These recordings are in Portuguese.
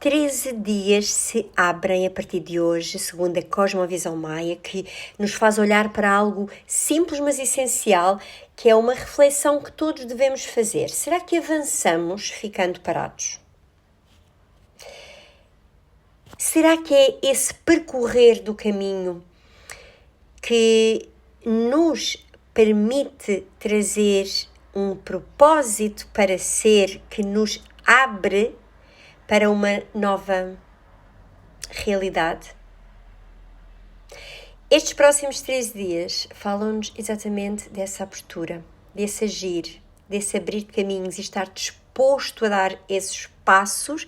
13 dias se abrem a partir de hoje, segundo a Cosmovisão Maia, que nos faz olhar para algo simples mas essencial, que é uma reflexão que todos devemos fazer. Será que avançamos ficando parados? Será que é esse percorrer do caminho que nos permite trazer um propósito para ser, que nos abre para uma nova realidade? Estes próximos 13 dias falam-nos exatamente dessa abertura, desse agir, desse abrir caminhos e estar disposto a dar esses passos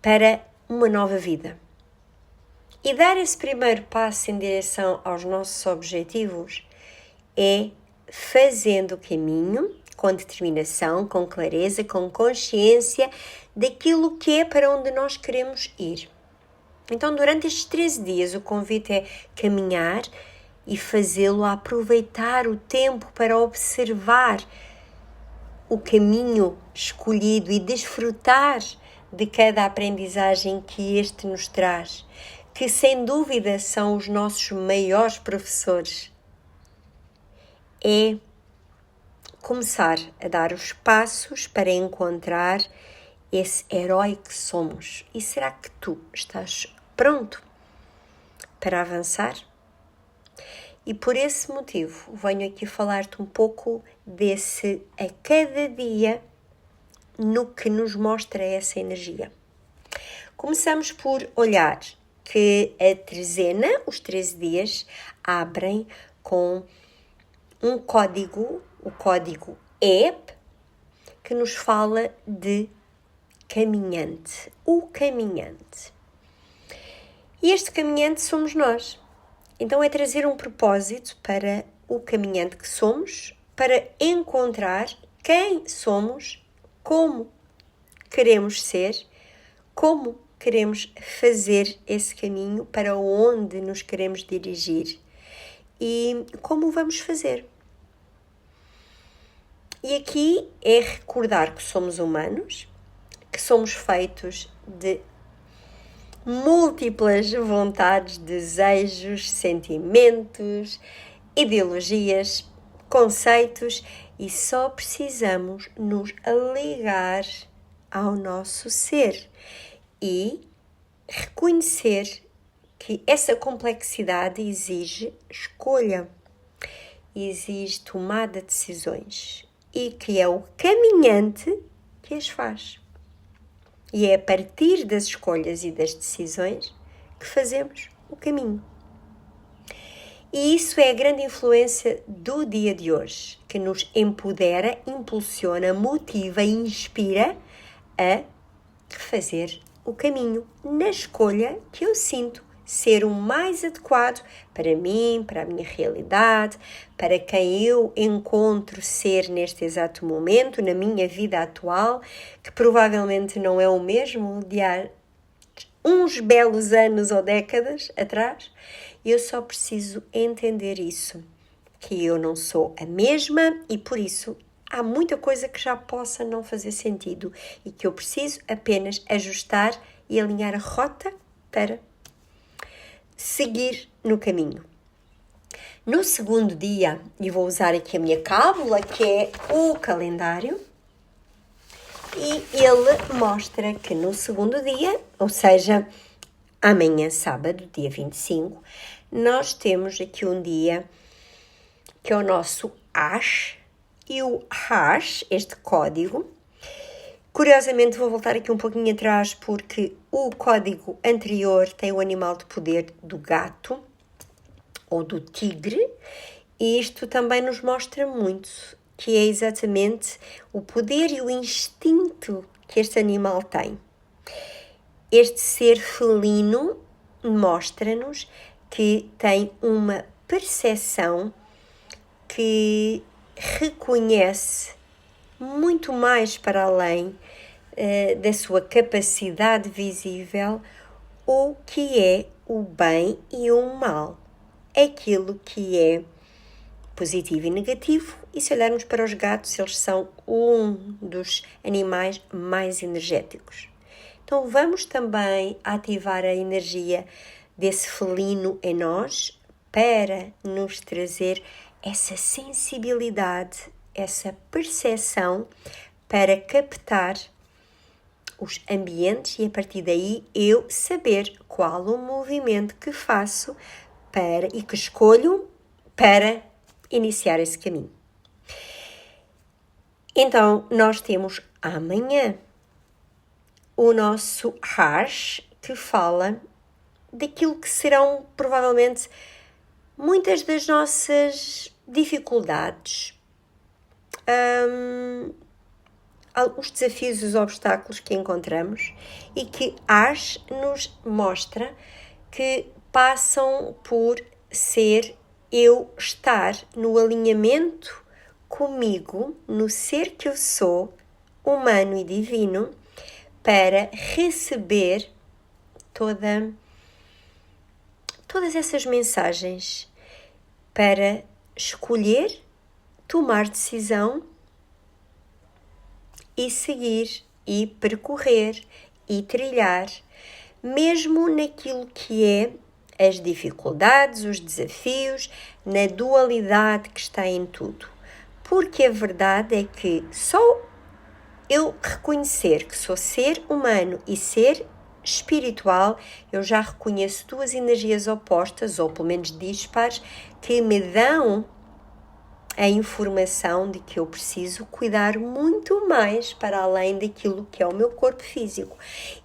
para uma nova vida. E dar esse primeiro passo em direção aos nossos objetivos é fazendo o caminho com determinação, com clareza, com consciência daquilo que é para onde nós queremos ir. Então, durante estes 13 dias, o convite é caminhar e fazê-lo a aproveitar o tempo para observar o caminho escolhido e desfrutar de cada aprendizagem que este nos traz, que sem dúvida são os nossos maiores professores. É começar a dar os passos para encontrar esse herói que somos. E será que tu estás pronto para avançar? E por esse motivo venho aqui falar-te um pouco desse a cada dia no que nos mostra essa energia. Começamos por olhar que a trezena, os 13 dias, abrem com um código, o código EP, que nos fala de caminhante, o caminhante. E este caminhante somos nós. Então é trazer um propósito para o caminhante que somos, para encontrar quem somos, como queremos ser, como queremos fazer esse caminho, para onde nos queremos dirigir e como vamos fazer. E aqui é recordar que somos humanos, que somos feitos de múltiplas vontades, desejos, sentimentos, ideologias, conceitos, e só precisamos nos ligar ao nosso ser e reconhecer que essa complexidade exige escolha, exige tomada de decisões e que é o caminhante que as faz. E é a partir das escolhas e das decisões que fazemos o caminho. E isso é a grande influência do dia de hoje, que nos empodera, impulsiona, motiva e inspira a fazer o caminho na escolha que eu sinto ser o mais adequado para mim, para a minha realidade, para quem eu encontro ser neste exato momento, na minha vida atual, que provavelmente não é o mesmo de há uns belos anos ou décadas atrás. Eu só preciso entender isso, que eu não sou a mesma e por isso há muita coisa que já possa não fazer sentido e que eu preciso apenas ajustar e alinhar a rota para seguir no caminho. No segundo dia, e vou usar aqui a minha cábula, que é o calendário, e ele mostra que no segundo dia, ou seja, amanhã, sábado, dia 25, nós temos aqui um dia que é o nosso hash, e o hash, este código, curiosamente vou voltar aqui um pouquinho atrás porque o código anterior tem o animal de poder do gato ou do tigre, e isto também nos mostra muito que é exatamente o poder e o instinto que este animal tem. Este ser felino mostra-nos que tem uma percepção que reconhece muito mais para além da sua capacidade visível o que é o bem e o mal, aquilo que é positivo e negativo. E se olharmos para os gatos, eles são um dos animais mais energéticos. Então vamos também ativar a energia desse felino em nós para nos trazer essa sensibilidade, essa percepção para captar os ambientes e a partir daí eu saber qual o movimento que faço e que escolho para iniciar esse caminho. Então, nós temos amanhã o nosso Harsh, que fala daquilo que serão provavelmente muitas das nossas dificuldades, os desafios e os obstáculos que encontramos e que Harsh nos mostra que passam por ser eu estar no alinhamento comigo, no ser que eu sou, humano e divino, para receber todas essas mensagens, para escolher, tomar decisão e seguir, e percorrer, e trilhar, mesmo naquilo que é as dificuldades, os desafios, na dualidade que está em tudo. Porque a verdade é que só eu reconhecer que sou ser humano e ser espiritual, eu já reconheço duas energias opostas, ou pelo menos dispares, que me dão a informação de que eu preciso cuidar muito mais para além daquilo que é o meu corpo físico.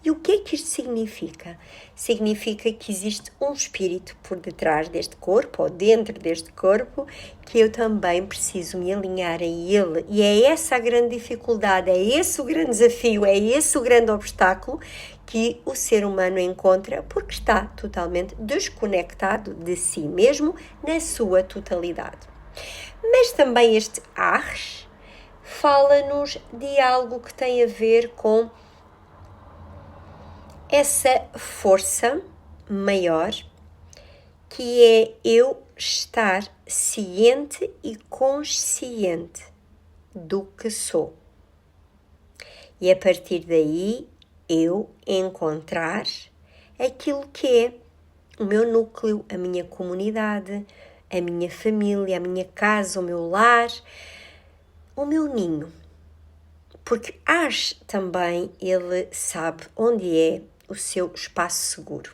E o que é que isto significa? Significa que existe um espírito por detrás deste corpo, ou dentro deste corpo, que eu também preciso me alinhar a ele. E é essa a grande dificuldade, é esse o grande desafio, é esse o grande obstáculo que o ser humano encontra porque está totalmente desconectado de si mesmo na sua totalidade. Mas também este Arsh fala-nos de algo que tem a ver com essa força maior, que é eu estar ciente e consciente do que sou. E a partir daí eu encontrar aquilo que é o meu núcleo, a minha comunidade, a minha família, a minha casa, o meu lar, o meu ninho. Porque Ash também, ele sabe onde é o seu espaço seguro.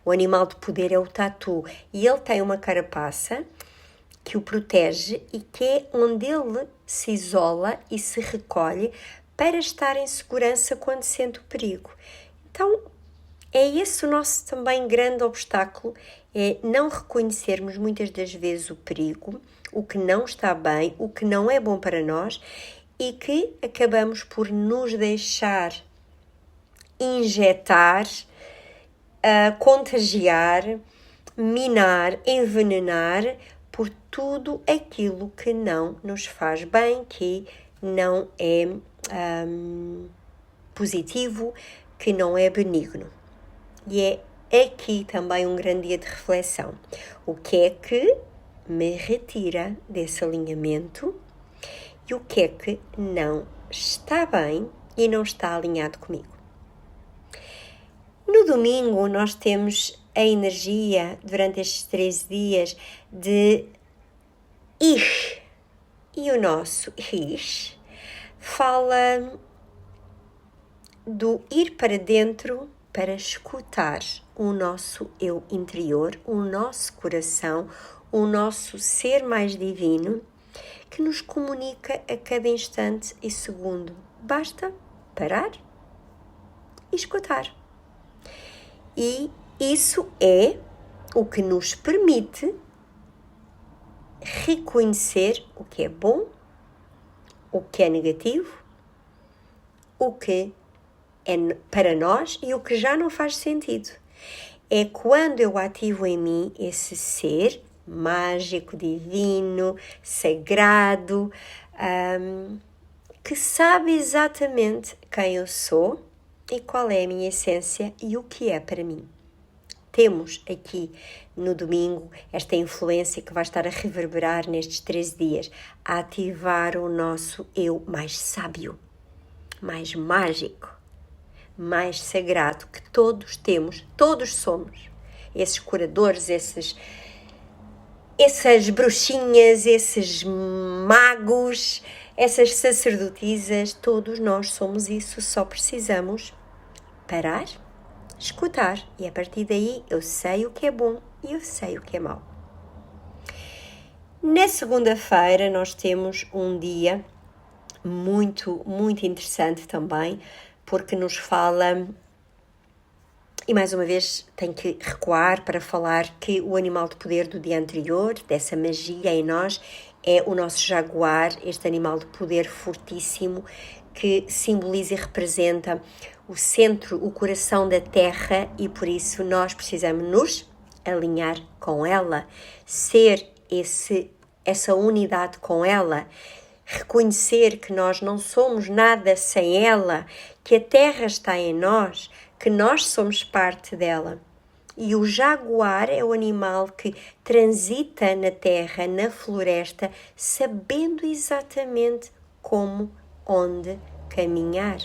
O animal de poder é o tatu e ele tem uma carapaça que o protege e que é onde ele se isola e se recolhe para estar em segurança quando sente o perigo. Então, é esse o nosso também grande obstáculo, é não reconhecermos muitas das vezes o perigo, o que não está bem, o que não é bom para nós e que acabamos por nos deixar injetar, contagiar, minar, envenenar por tudo aquilo que não nos faz bem, que não é positivo, que não é benigno. E é aqui também um grande dia de reflexão. O que é que me retira desse alinhamento e o que é que não está bem e não está alinhado comigo? No domingo nós temos a energia, durante estes 13 dias, de Ish. E o nosso Ish fala do ir para dentro para escutar o nosso eu interior, o nosso coração, o nosso ser mais divino, que nos comunica a cada instante e segundo. Basta parar e escutar. E isso é o que nos permite reconhecer o que é bom, o que é negativo, o que é para nós e o que já não faz sentido. É quando eu ativo em mim esse ser mágico, divino, sagrado, que sabe exatamente quem eu sou e qual é a minha essência e o que é para mim. Temos aqui no domingo esta influência que vai estar a reverberar nestes 13 dias, a ativar o nosso eu mais sábio, mais mágico, mais sagrado que todos temos, todos somos. Esses curadores, essas bruxinhas, esses magos, essas sacerdotisas, todos nós somos isso, só precisamos parar, escutar, e a partir daí eu sei o que é bom e eu sei o que é mau. Na segunda-feira nós temos um dia muito, muito interessante também, porque nos fala, e mais uma vez tenho que recuar para falar que o animal de poder do dia anterior, dessa magia em nós, é o nosso jaguar, este animal de poder fortíssimo que simboliza e representa o centro, o coração da terra, e por isso nós precisamos nos alinhar com ela, ser essa unidade com ela, reconhecer que nós não somos nada sem ela, que a terra está em nós, que nós somos parte dela. E o jaguar é o animal que transita na terra, na floresta, sabendo exatamente como, onde caminhar.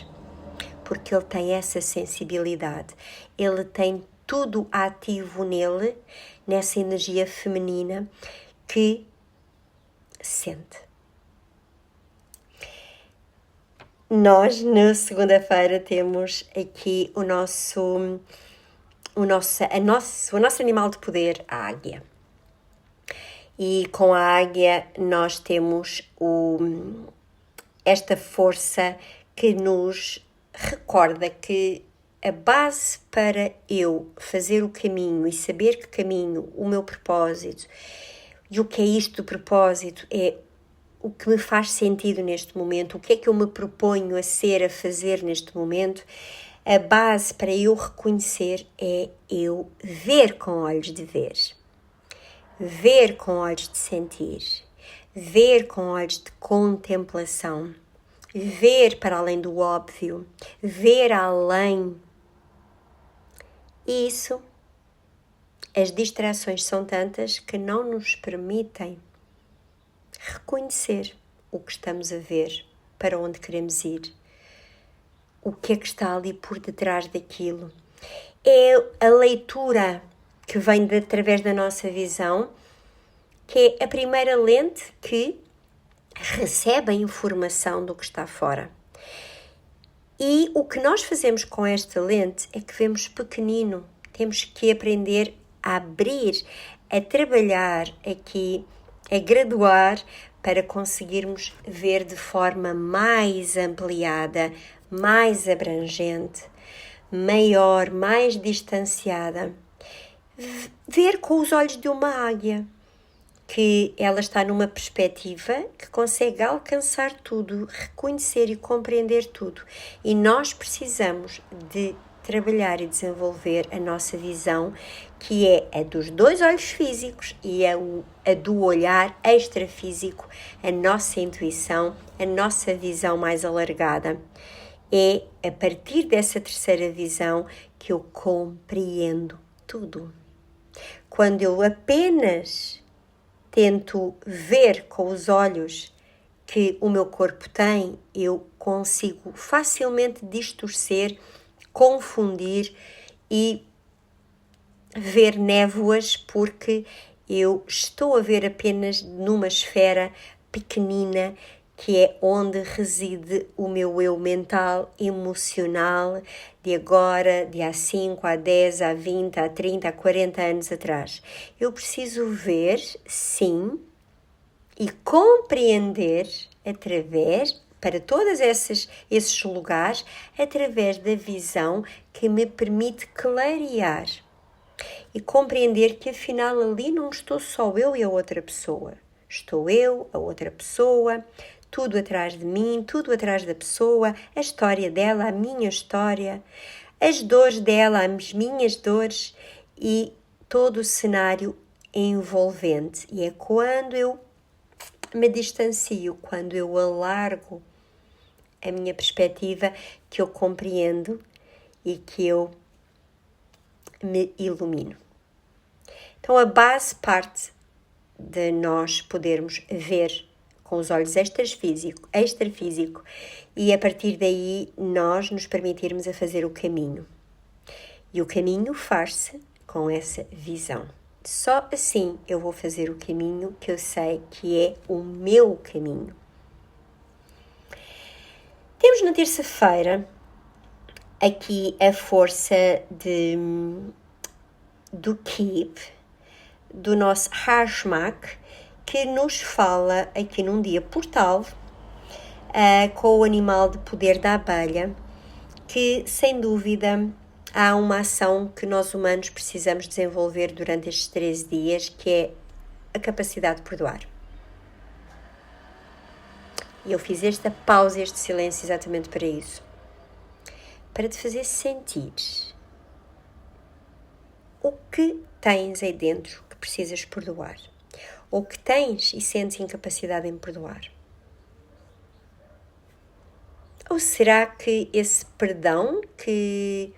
Porque ele tem essa sensibilidade, ele tem tudo ativo nele, nessa energia feminina que sente. Nós, na segunda-feira, temos aqui o nosso animal de poder, a águia. E com a águia nós temos esta força que nos recorda que a base para eu fazer o caminho e saber que caminho, o meu propósito, e o que é isto do propósito, é o que me faz sentido neste momento, o que é que eu me proponho a ser, a fazer neste momento. A base para eu reconhecer é eu ver com olhos de ver com olhos de sentir, ver com olhos de contemplação, ver para além do óbvio, ver além. E isso, as distrações são tantas que não nos permitem reconhecer o que estamos a ver, para onde queremos ir, o que é que está ali por detrás daquilo. É a leitura que vem através da nossa visão, que é a primeira lente que recebe a informação do que está fora. E o que nós fazemos com esta lente é que vemos pequenino. Temos que aprender a abrir, a trabalhar aqui, a graduar para conseguirmos ver de forma mais ampliada, mais abrangente, maior, mais distanciada. Ver com os olhos de uma águia, que ela está numa perspectiva que consegue alcançar tudo, reconhecer e compreender tudo. E nós precisamos de trabalhar e desenvolver a nossa visão, que é a dos dois olhos físicos e a do olhar extrafísico, a nossa intuição, a nossa visão mais alargada. É a partir dessa terceira visão que eu compreendo tudo. Quando eu apenas tento ver com os olhos que o meu corpo tem, eu consigo facilmente distorcer, confundir e ver névoas, porque eu estou a ver apenas numa esfera pequenina, que é onde reside o meu eu mental, emocional, de agora, de há 5, há 10, há 20, há 30, há 40 anos atrás. Eu preciso ver, sim, e compreender para todos esses lugares, através da visão que me permite clarear e compreender que afinal ali não estou só eu e a outra pessoa. Estou eu, a outra pessoa, tudo atrás de mim, tudo atrás da pessoa, a história dela, a minha história, as dores dela, as minhas dores e todo o cenário envolvente. E é quando eu me distancio, quando eu alargo a minha perspectiva, que eu compreendo e que eu me ilumino. Então a base parte de nós podermos ver com os olhos extrafísico, e a partir daí nós nos permitirmos a fazer o caminho. E o caminho faz-se com essa visão. Só assim eu vou fazer o caminho que eu sei que é o meu caminho. Temos na terça-feira aqui a força do Keep, do nosso Harshmak, que nos fala aqui num dia portal com o animal de poder da abelha, que sem dúvida há uma ação que nós humanos precisamos desenvolver durante estes 13 dias, que é a capacidade de perdoar. E eu fiz esta pausa, este silêncio exatamente para isso. Para te fazer sentir o que tens aí dentro que precisas perdoar. Ou que tens e sentes incapacidade em perdoar. Ou será que esse perdão que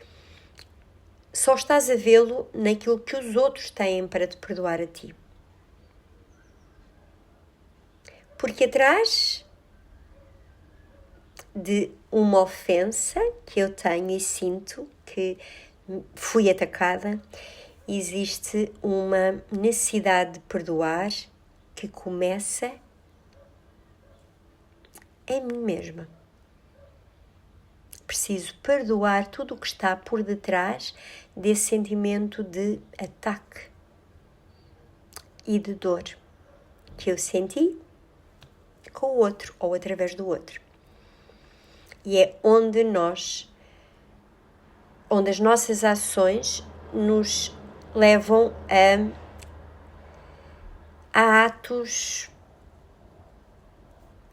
só estás a vê-lo naquilo que os outros têm para te perdoar a ti? Porque atrás de uma ofensa que eu tenho e sinto que fui atacada, existe uma necessidade de perdoar que começa em mim mesma. Preciso perdoar tudo o que está por detrás desse sentimento de ataque e de dor que eu senti com o outro ou através do outro. E é onde as nossas ações nos levam a atos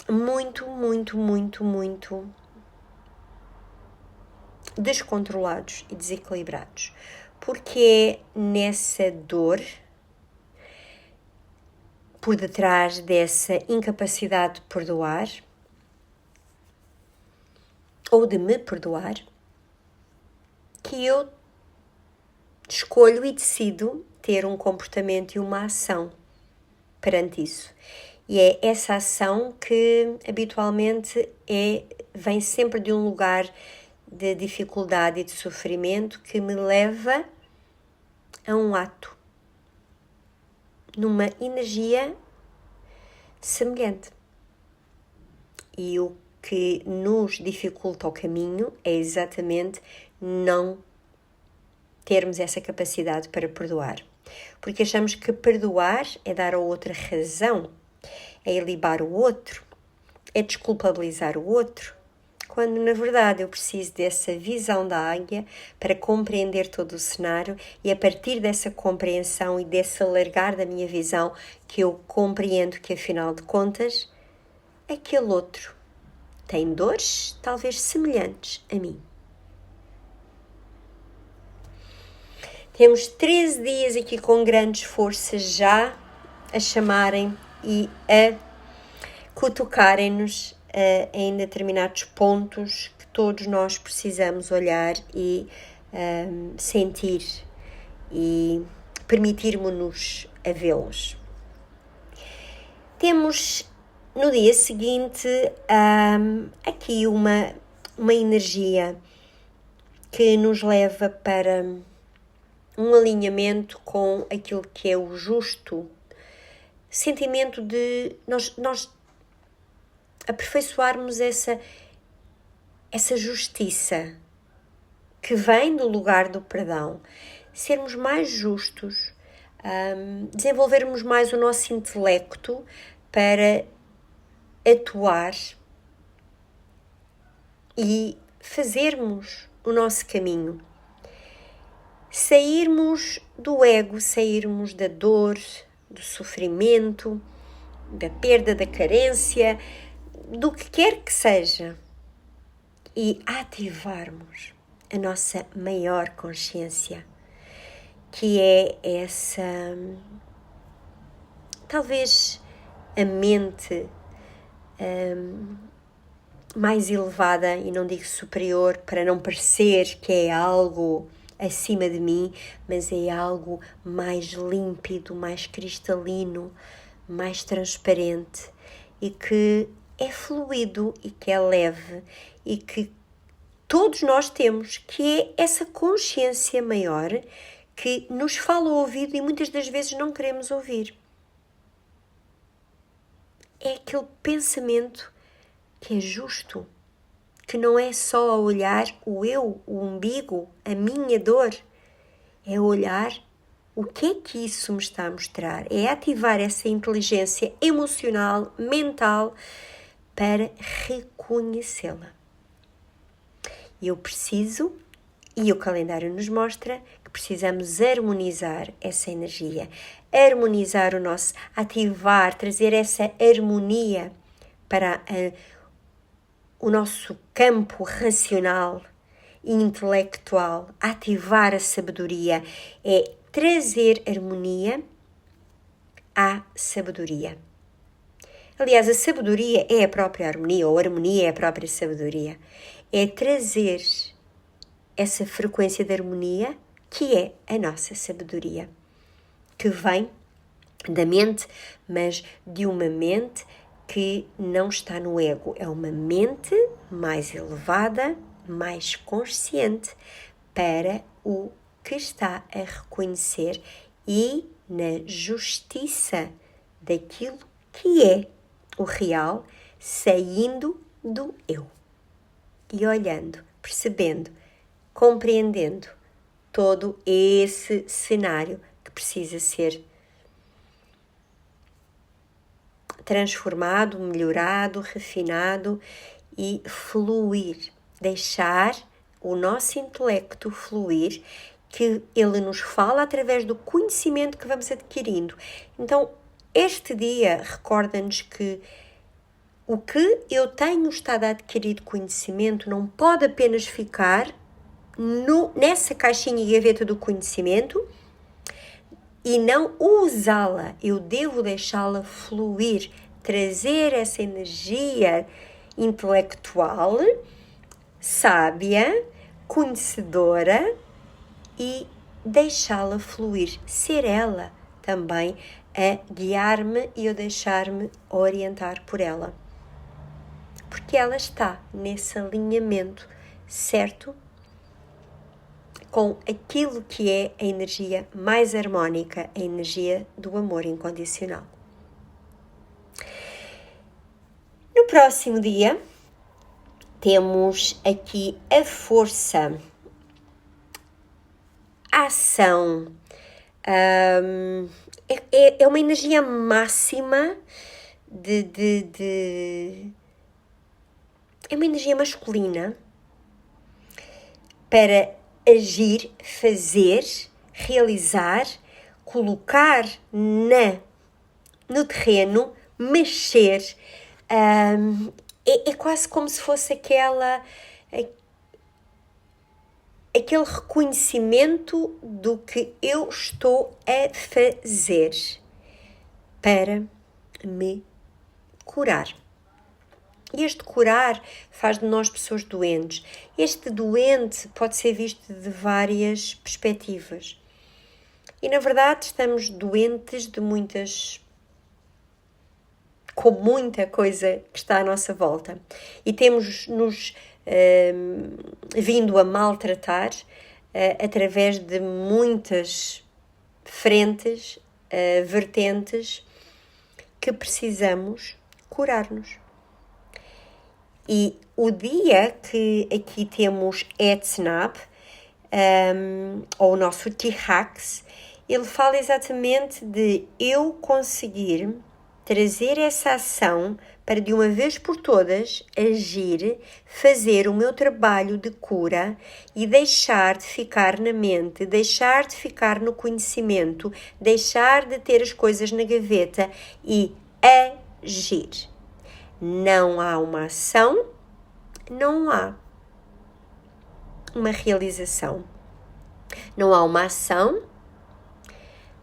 muito descontrolados e desequilibrados, porque é nessa dor, por detrás dessa incapacidade de perdoar ou de me perdoar, que eu escolho e decido ter um comportamento e uma ação perante isso. E é essa ação que habitualmente vem sempre de um lugar de dificuldade e de sofrimento que me leva a um ato, numa energia semelhante. E o que nos dificulta o caminho é exatamente não termos essa capacidade para perdoar. Porque achamos que perdoar é dar ao outro razão, é ilibar o outro, é desculpabilizar o outro, quando na verdade eu preciso dessa visão da águia para compreender todo o cenário, e a partir dessa compreensão e desse alargar da minha visão que eu compreendo que afinal de contas aquele outro tem dores talvez semelhantes a mim. Temos 13 dias aqui com grandes forças já a chamarem e a cutucarem-nos em determinados pontos que todos nós precisamos olhar e sentir e permitirmos-nos a vê-los. Temos no dia seguinte aqui uma energia que nos leva para um alinhamento com aquilo que é o justo, sentimento de nós aperfeiçoarmos essa justiça que vem do lugar do perdão, sermos mais justos, desenvolvermos mais o nosso intelecto para atuar e fazermos o nosso caminho. Sairmos do ego, sairmos da dor, do sofrimento, da perda, da carência, do que quer que seja, e ativarmos a nossa maior consciência, que é essa, talvez a mente mais elevada, e não digo superior para não parecer que é algo acima de mim, mas é algo mais límpido, mais cristalino, mais transparente, e que é fluido e que é leve e que todos nós temos, que é essa consciência maior que nos fala ao ouvido e muitas das vezes não queremos ouvir. É aquele pensamento que é justo, que não é só a olhar o eu, o umbigo, a minha dor, é olhar o que é que isso me está a mostrar, é ativar essa inteligência emocional, mental, para reconhecê-la. Eu preciso, e o calendário nos mostra, que precisamos harmonizar essa energia, harmonizar o nosso, ativar, trazer essa harmonia para o nosso campo racional e intelectual, ativar a sabedoria, é trazer harmonia à sabedoria. Aliás, a sabedoria é a própria harmonia, ou a harmonia é a própria sabedoria. É trazer essa frequência de harmonia que é a nossa sabedoria, que vem da mente, mas de uma mente que não está no ego. É uma mente mais elevada, mais consciente para o que está a reconhecer e na justiça daquilo que é o real, saindo do eu e olhando, percebendo, compreendendo todo esse cenário que precisa ser transformado, melhorado, refinado e fluir, deixar o nosso intelecto fluir, que ele nos fala através do conhecimento que vamos adquirindo. Então, este dia recorda-nos que o que eu tenho estado a adquirir de conhecimento não pode apenas ficar nessa caixinha e gaveta do conhecimento e não usá-la. Eu devo deixá-la fluir, trazer essa energia intelectual, sábia, conhecedora e deixá-la fluir, ser ela também a guiar-me e eu deixar-me orientar por ela. Porque ela está nesse alinhamento certo com aquilo que é a energia mais harmónica, a energia do amor incondicional. No próximo dia, temos aqui a força, a ação, é uma energia máxima é uma energia masculina para agir, fazer, realizar, colocar no terreno, mexer. É quase como se fosse aquele reconhecimento do que eu estou a fazer para me curar. E este curar faz de nós pessoas doentes. Este doente pode ser visto de várias perspectivas. E, na verdade, estamos doentes com muita coisa que está à nossa volta. E temos nos vindo a maltratar através de muitas frentes, vertentes, que precisamos curar-nos. E o dia que aqui temos Etznab, ou o nosso T-Hax, ele fala exatamente de eu conseguir trazer essa ação para de uma vez por todas agir, fazer o meu trabalho de cura e deixar de ficar na mente, deixar de ficar no conhecimento, deixar de ter as coisas na gaveta e agir. Não há uma ação, não há uma realização. Não há uma ação,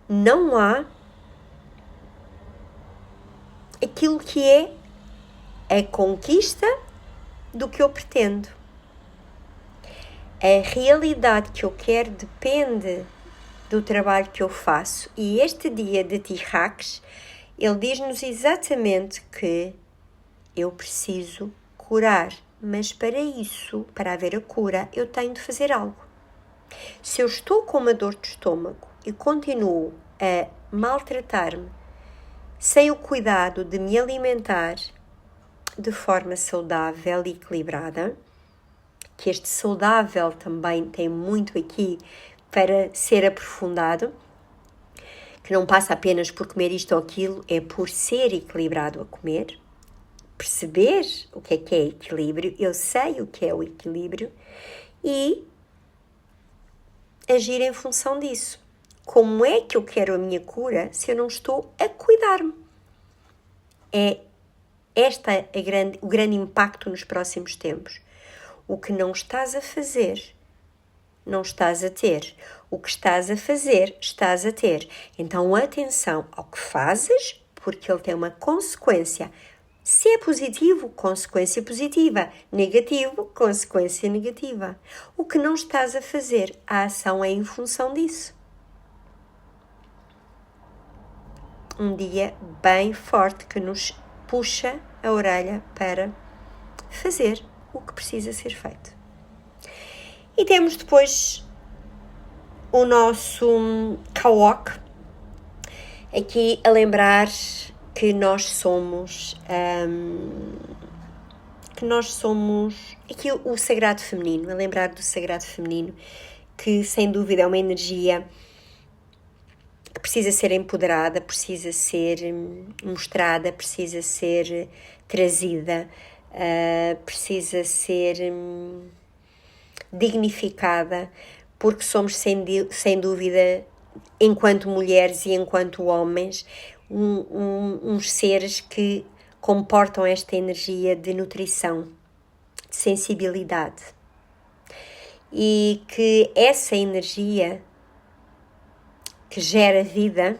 não há aquilo que é a conquista do que eu pretendo. A realidade que eu quero depende do trabalho que eu faço. E este dia de T-Hax, ele diz-nos exatamente que eu preciso curar, mas para isso, para haver a cura, eu tenho de fazer algo. Se eu estou com uma dor de estômago e continuo a maltratar-me sem o cuidado de me alimentar de forma saudável e equilibrada, que este saudável também tem muito aqui para ser aprofundado, que não passa apenas por comer isto ou aquilo, é por ser equilibrado a comer, perceber o que é equilíbrio, eu sei o que é o equilíbrio e agir em função disso. Como é que eu quero a minha cura se eu não estou a cuidar-me? É o grande impacto nos próximos tempos. O que não estás a fazer, não estás a ter. O que estás a fazer, estás a ter. Então, atenção ao que fazes, porque ele tem uma consequência. Se é positivo, consequência positiva. Negativo, consequência negativa. O que não estás a fazer, a ação é em função disso. Um dia bem forte que nos puxa a orelha para fazer o que precisa ser feito. E temos depois o nosso Kawok, aqui a lembrar que nós somos aqui o sagrado feminino, a lembrar do sagrado feminino, que sem dúvida é uma energia que precisa ser empoderada, precisa ser mostrada, precisa ser trazida, precisa ser dignificada, porque somos sem dúvida, enquanto mulheres e enquanto homens, uns seres que comportam esta energia de nutrição, de sensibilidade, e que essa energia que gera vida,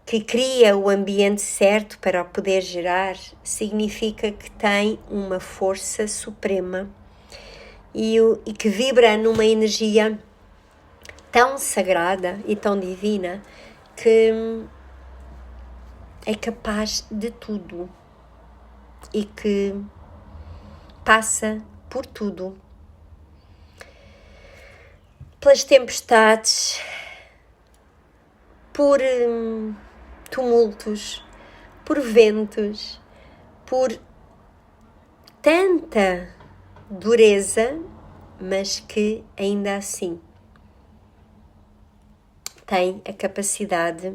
que cria o ambiente certo para o poder gerar, significa que tem uma força suprema e que vibra numa energia tão sagrada e tão divina que é capaz de tudo e que passa por tudo. Pelas tempestades, por tumultos, por ventos, por tanta dureza, mas que ainda assim tem a capacidade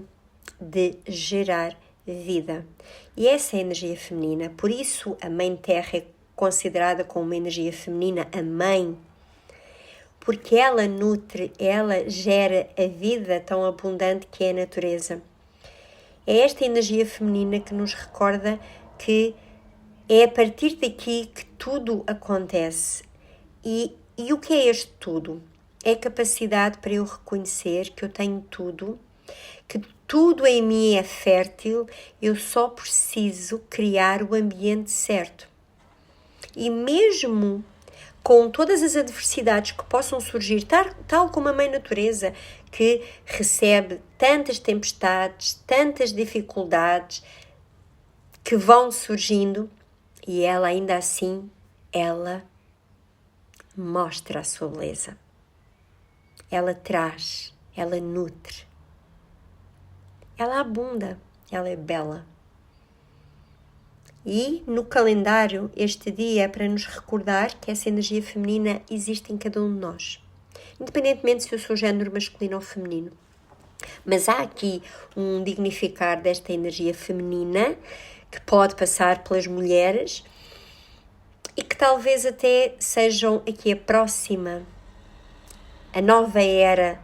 de gerar vida. E essa é a energia feminina. Por isso a Mãe Terra é considerada como uma energia feminina, a mãe, porque ela nutre, ela gera a vida tão abundante que é a natureza. É esta energia feminina que nos recorda que é a partir daqui que tudo acontece. E o que é este tudo? É a capacidade para eu reconhecer que eu tenho tudo, que tudo em mim é fértil, eu só preciso criar o ambiente certo. E mesmo com todas as adversidades que possam surgir, tal como a Mãe Natureza, que recebe tantas tempestades, tantas dificuldades que vão surgindo, e ela ainda assim, ela mostra a sua beleza. Ela traz, ela nutre, ela abunda, ela é bela. E no calendário, este dia é para nos recordar que essa energia feminina existe em cada um de nós, independentemente se eu sou género masculino ou feminino. Mas há aqui um dignificar desta energia feminina que pode passar pelas mulheres e que talvez até sejam aqui a próxima, a nova era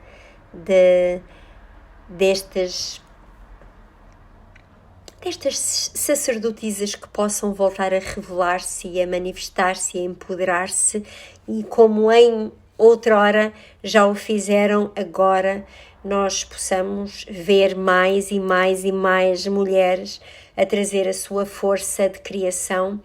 destas sacerdotisas que possam voltar a revelar-se e a manifestar-se e a empoderar-se, e como em outrora já o fizeram, agora nós possamos ver mais e mais e mais mulheres a trazer a sua força de criação.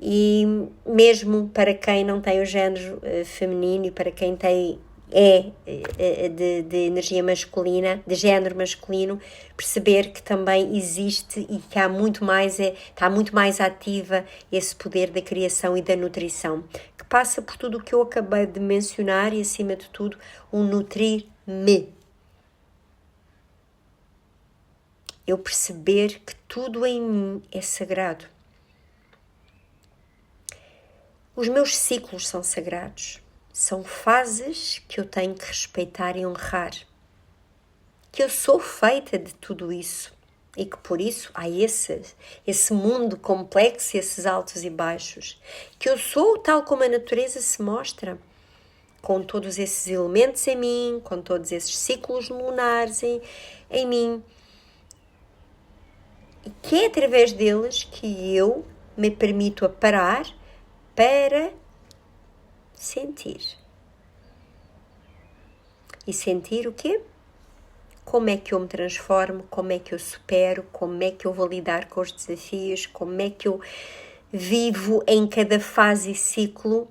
E mesmo para quem não tem o género feminino e para quem tem de energia masculina, de género masculino, perceber que também existe e que há muito mais, está muito mais ativa esse poder da criação e da nutrição, que passa por tudo o que eu acabei de mencionar e, acima de tudo, o nutrir-me. Eu perceber que tudo em mim é sagrado. Os meus ciclos são sagrados. São fases que eu tenho que respeitar e honrar. Que eu sou feita de tudo isso. E que por isso há esse mundo complexo, esses altos e baixos. Que eu sou tal como a natureza se mostra. Com todos esses elementos em mim, com todos esses ciclos lunares em mim. E que é através deles que eu me permito a parar para sentir. E sentir o quê? Como é que eu me transformo, como é que eu supero, como é que eu vou lidar com os desafios, como é que eu vivo em cada fase e ciclo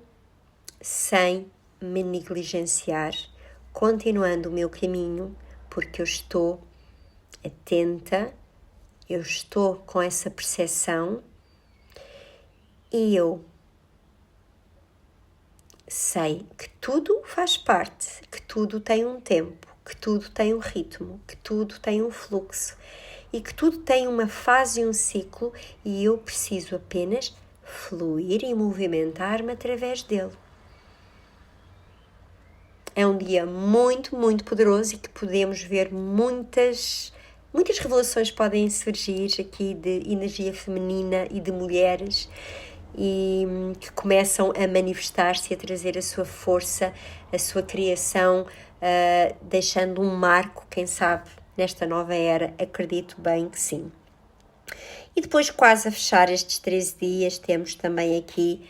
sem me negligenciar, continuando o meu caminho, porque eu estou atenta, eu estou com essa percepção e eu sei que tudo faz parte, que tudo tem um tempo, que tudo tem um ritmo, que tudo tem um fluxo e que tudo tem uma fase e um ciclo e eu preciso apenas fluir e movimentar-me através dele. É um dia muito, muito poderoso e que podemos ver muitas revelações podem surgir aqui de energia feminina e de mulheres e que começam a manifestar-se e a trazer a sua força, a sua criação, deixando um marco, quem sabe, nesta nova era, acredito bem que sim. E depois, quase a fechar estes 13 dias, temos também aqui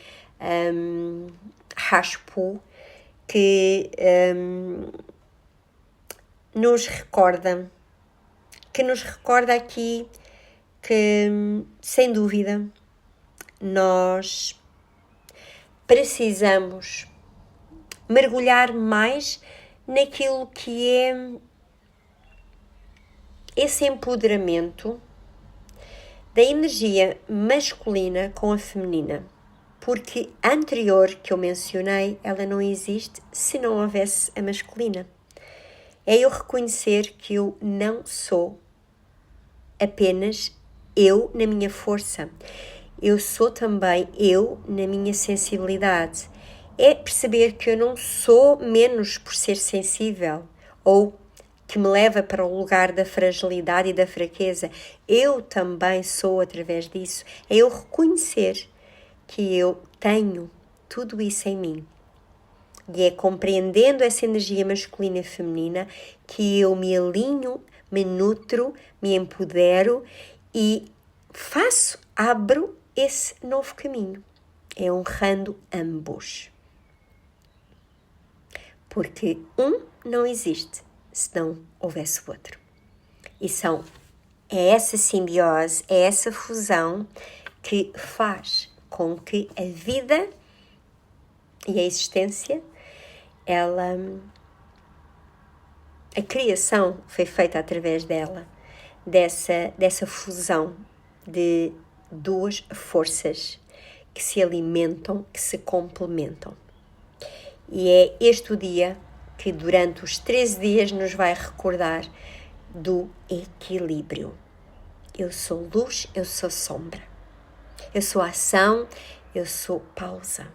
Hashpu, que nos recorda aqui que, sem dúvida, nós precisamos mergulhar mais naquilo que é esse empoderamento da energia masculina com a feminina. Porque a anterior que eu mencionei, ela não existe se não houvesse a masculina. É eu reconhecer que eu não sou apenas eu na minha força. Eu sou também eu na minha sensibilidade. É perceber que eu não sou menos por ser sensível ou que me leva para o lugar da fragilidade e da fraqueza. Eu também sou através disso. É eu reconhecer que eu tenho tudo isso em mim. E é compreendendo essa energia masculina e feminina que eu me alinho, me nutro, me empodero e abro esse novo caminho. É honrando ambos. Porque um não existe se não houvesse o outro. E é essa simbiose, é essa fusão que faz com que a vida e a existência, a criação foi feita através dessa fusão de duas forças que se alimentam, que se complementam. E é este o dia que durante os 13 dias nos vai recordar do equilíbrio. Eu sou luz, eu sou sombra. Eu sou ação, eu sou pausa.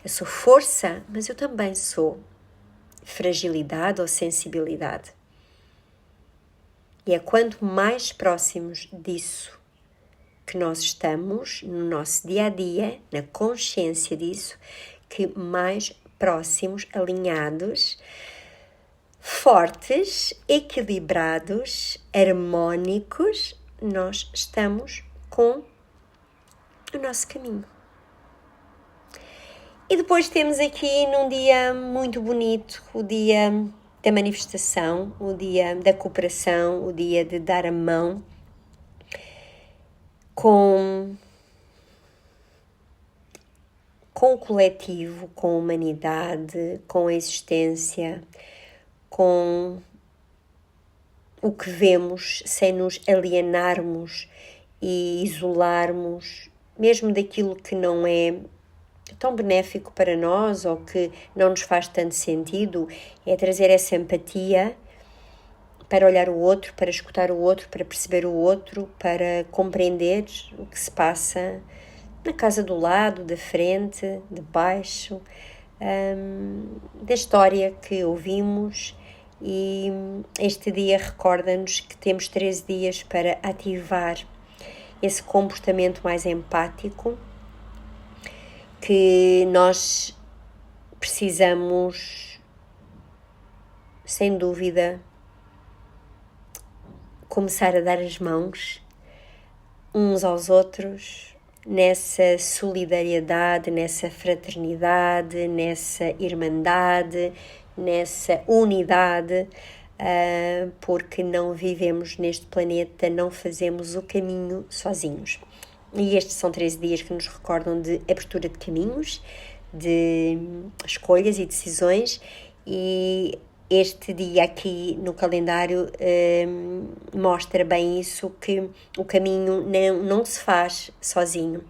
Eu sou força, mas eu também sou fragilidade ou sensibilidade. E é quanto mais próximos disso que nós estamos no nosso dia a dia, na consciência disso, que mais próximos, alinhados, fortes, equilibrados, harmónicos, nós estamos com o nosso caminho. E depois temos aqui num dia muito bonito, o dia da manifestação, o dia da cooperação, o dia de dar a mão com com o coletivo, com a humanidade, com a existência, com o que vemos, sem nos alienarmos e isolarmos, mesmo daquilo que não é tão benéfico para nós ou que não nos faz tanto sentido, é trazer essa empatia para olhar o outro, para escutar o outro, para perceber o outro, para compreender o que se passa na casa do lado, da frente, de baixo, da história que ouvimos. E este dia recorda-nos que temos 13 dias para ativar esse comportamento mais empático, que nós precisamos, sem dúvida, começar a dar as mãos uns aos outros, nessa solidariedade, nessa fraternidade, nessa irmandade, nessa unidade, porque não vivemos neste planeta, não fazemos o caminho sozinhos. E estes são 13 dias que nos recordam de abertura de caminhos, de escolhas e decisões, e este dia aqui no calendário mostra bem isso, que o caminho não se faz sozinho.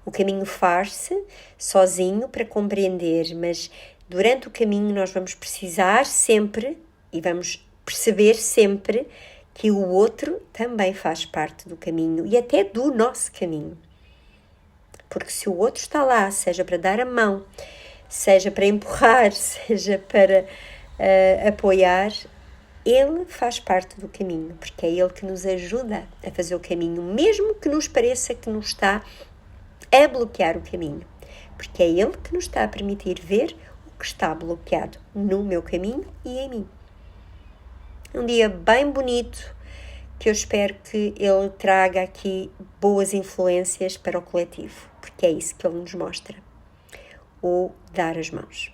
O caminho faz-se sozinho para compreender, mas durante o caminho nós vamos precisar sempre e vamos perceber sempre que o outro também faz parte do caminho e até do nosso caminho. Porque se o outro está lá, seja para dar a mão, seja para empurrar, seja para apoiar, ele faz parte do caminho, porque é ele que nos ajuda a fazer o caminho, mesmo que nos pareça que nos está a bloquear o caminho, porque é ele que nos está a permitir ver o que está bloqueado no meu caminho e em mim. Um dia bem bonito, que eu espero que ele traga aqui boas influências para o coletivo, porque é isso que ele nos mostra, o dar as mãos.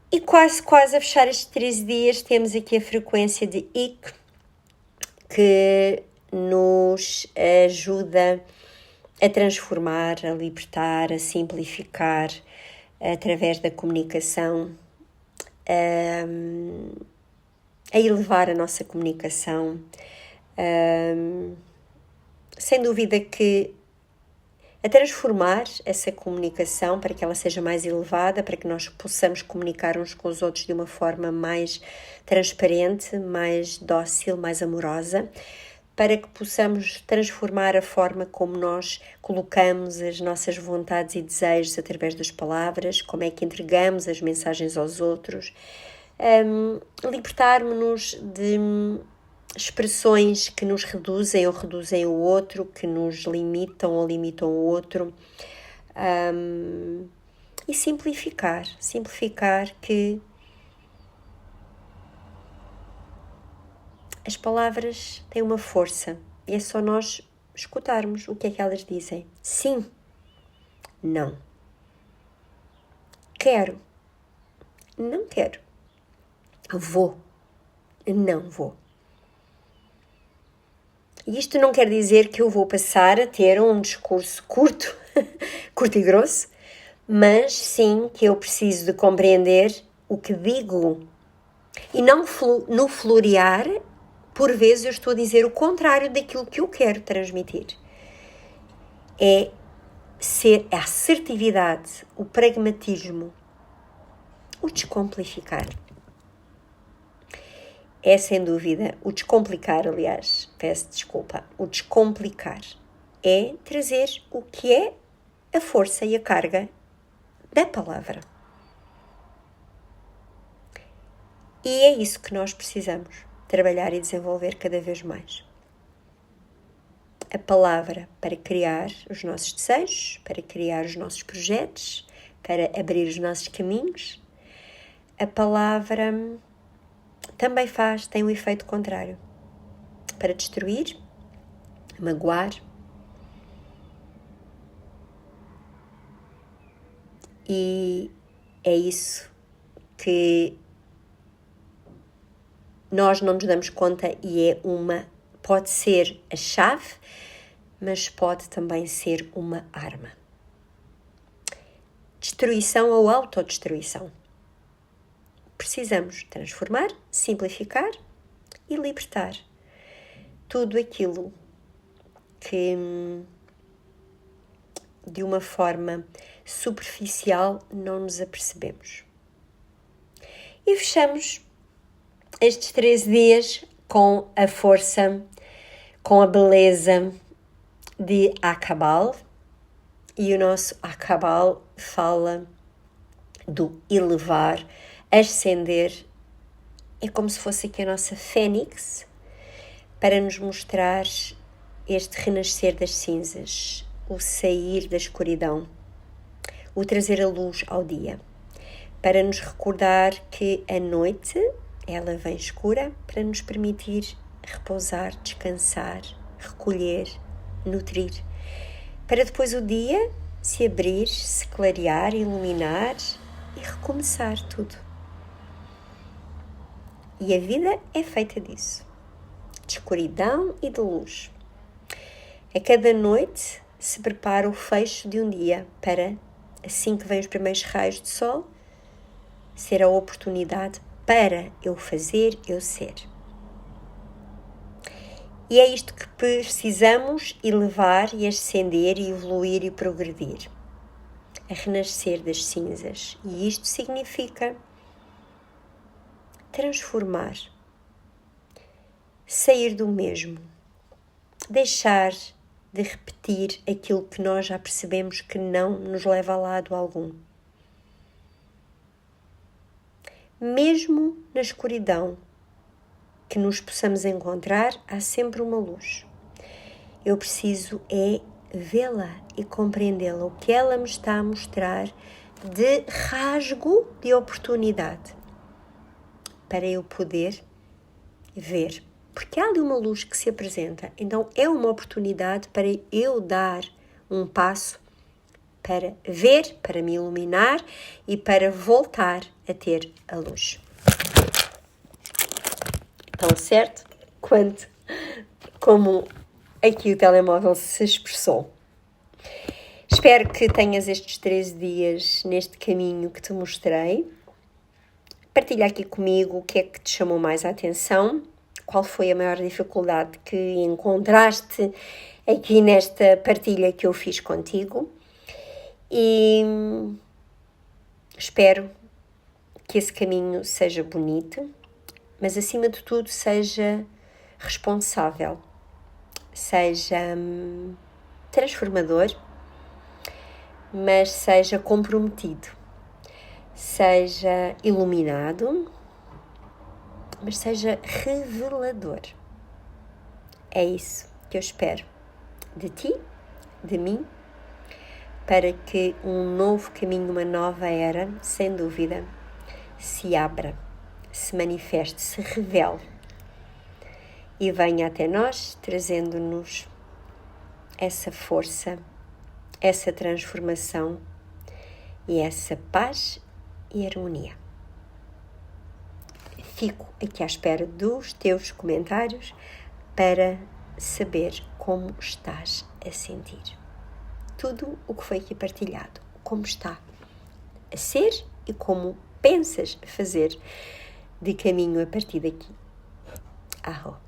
E quase a fechar estes 13 dias, temos aqui a frequência de IC, que nos ajuda a transformar, a libertar, a simplificar através da comunicação, a elevar a nossa comunicação. Sem dúvida que a transformar essa comunicação para que ela seja mais elevada, para que nós possamos comunicar uns com os outros de uma forma mais transparente, mais dócil, mais amorosa, para que possamos transformar a forma como nós colocamos as nossas vontades e desejos através das palavras, como é que entregamos as mensagens aos outros, libertarmos-nos de expressões que nos reduzem ou reduzem o outro, que nos limitam ou limitam o outro, e simplificar que as palavras têm uma força e é só nós escutarmos o que é que elas dizem. Sim, não. Quero, não quero. Vou, não vou. E isto não quer dizer que eu vou passar a ter um discurso curto e grosso, mas sim que eu preciso de compreender o que digo. E não no florear, por vezes eu estou a dizer o contrário daquilo que eu quero transmitir. É ser a assertividade, o pragmatismo, o descomplicar. É sem dúvida o descomplicar, aliás, peço desculpa, o descomplicar é trazer o que é a força e a carga da palavra. E é isso que nós precisamos trabalhar e desenvolver cada vez mais. A palavra para criar os nossos desejos, para criar os nossos projetos, para abrir os nossos caminhos. A palavra também tem um efeito contrário, para destruir, magoar. E é isso que nós não nos damos conta e pode ser a chave, mas pode também ser uma arma. destruição ou autodestruição. Precisamos transformar, simplificar e libertar tudo aquilo que de uma forma superficial não nos apercebemos. E fechamos estes 13 dias com a força, com a beleza de Akabal. E o nosso Akabal fala do elevar, ascender. É como se fosse aqui a nossa fênix para nos mostrar este renascer das cinzas, o sair da escuridão, o trazer a luz ao dia, para nos recordar que a noite, ela vem escura para nos permitir repousar, descansar, recolher, nutrir, para depois o dia se abrir, se clarear, iluminar e recomeçar tudo. E a vida é feita disso, de escuridão e de luz. A cada noite se prepara o fecho de um dia para, assim que vêm os primeiros raios de sol, ser a oportunidade para eu fazer, eu ser. E é isto que precisamos elevar e ascender e evoluir e progredir. A renascer das cinzas. E isto significa transformar, sair do mesmo, deixar de repetir aquilo que nós já percebemos que não nos leva a lado algum. Mesmo na escuridão que nos possamos encontrar, há sempre uma luz. Eu preciso é vê-la e compreendê-la, o que ela me está a mostrar de rasgo de oportunidade para eu poder ver. Porque há ali uma luz que se apresenta, então é uma oportunidade para eu dar um passo para ver, para me iluminar e para voltar a ter a luz. Tão certo quanto como aqui o telemóvel se expressou. Espero que tenhas estes 13 dias neste caminho que te mostrei. Partilha aqui comigo o que é que te chamou mais a atenção, qual foi a maior dificuldade que encontraste aqui nesta partilha que eu fiz contigo. E espero que esse caminho seja bonito, mas acima de tudo seja responsável, seja transformador, mas seja comprometido, seja iluminado, mas seja revelador. É isso que eu espero de ti, de mim, para que um novo caminho, uma nova era, sem dúvida, se abra, se manifeste, se revele e venha até nós, trazendo-nos essa força, essa transformação e essa paz e harmonia. Fico aqui à espera dos teus comentários para saber como estás a sentir. Tudo o que foi aqui partilhado, como está a ser e como pensas fazer de caminho a partir daqui. Arro.